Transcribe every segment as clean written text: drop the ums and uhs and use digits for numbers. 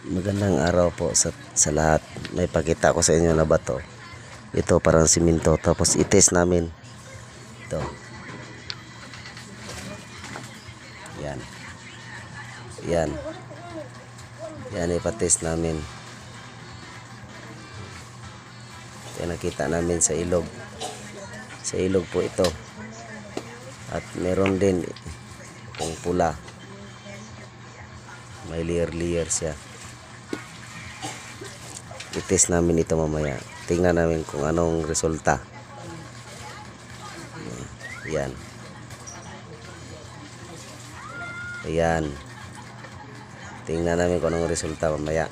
Magandang araw po sa lahat. May pakita ko sa inyo na bato. Ito parang simento. Tapos i-test namin. Ito. Yan. Yan. Yan ipatest namin. Yan nakita namin sa ilog. Sa ilog po ito. At meron din itong pula. May layer siya. I-test namin ito mamaya. Tingnan namin kung anong resulta. Ayan. Ayan. Tingnan namin kung anong resulta mamaya.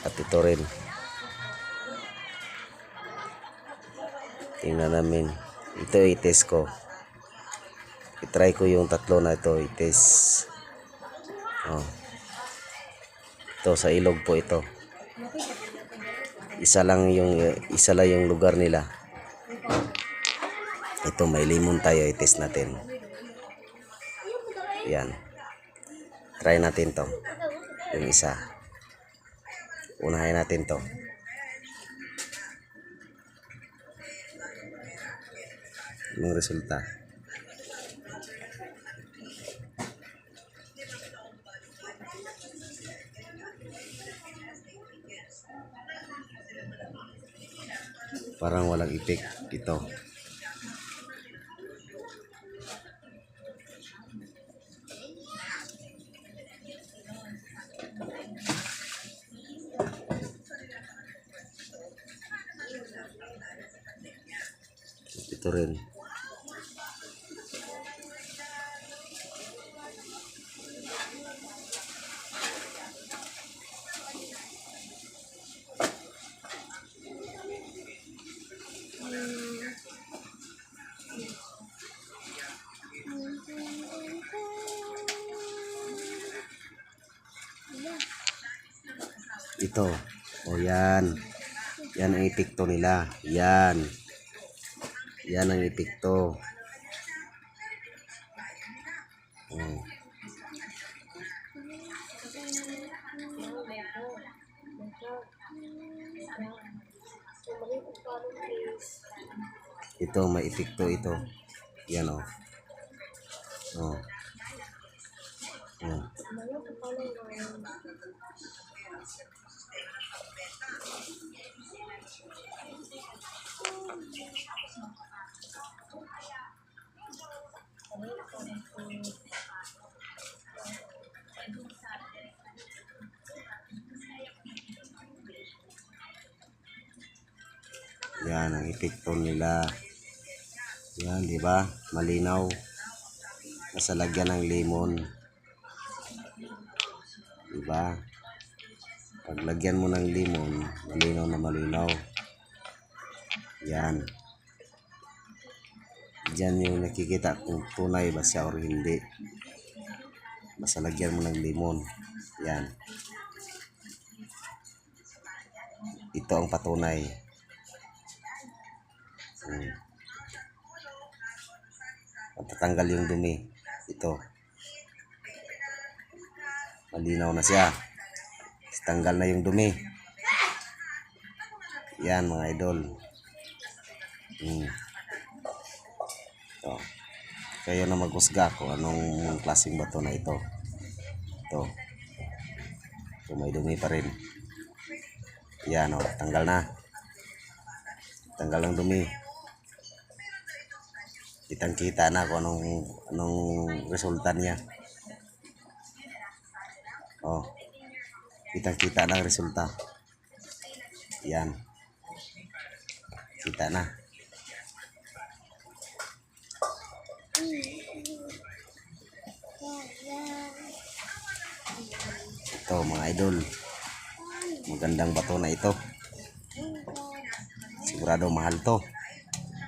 At ito rin. Tingnan namin. Ito i-test ko. I-try ko yung tatlo na ito. I-test. Oh. Ito sa ilog po ito. Isa lang yung lugar nila. Ito may limon tayo, i-test natin. Yan. Try natin to. Yung isa. Unahin natin to. Yung resulta. Parang walang effect ito. Ito rin. Ito. O yan. Yan ang epekto nila. Yan. Yan ang epekto. Oh. Ito may epekto ito. Yan o. Oh. Oh. Yan ang epekto nila. Yan, di ba? Malinaw. Nasa lagyan ng lemon. Di ba? Pag lagyan mo ng lemon, malinaw na malinaw. Yan. Diyan yung nakikita kung tunay ba siya o hindi. Basta lagyan mo ng lemon. Yan. Ito ang patunay. Tatanggal yung dumi. Ito. Malinaw na siya. Tanggal na yung dumi. Yan mga idol. Ito. Kayo na maghusga kung anong klaseng bato na ito. Ito. Ito may dumi pa rin. Yan o. Tanggal na. Tanggal ang dumi. Kitang-kita na kung anong resulta niya. Oh. Kitang-kita na ang resulta. Yan. Kita na. Ito mga idol. Magandang bato na ito. Sigurado mahal to.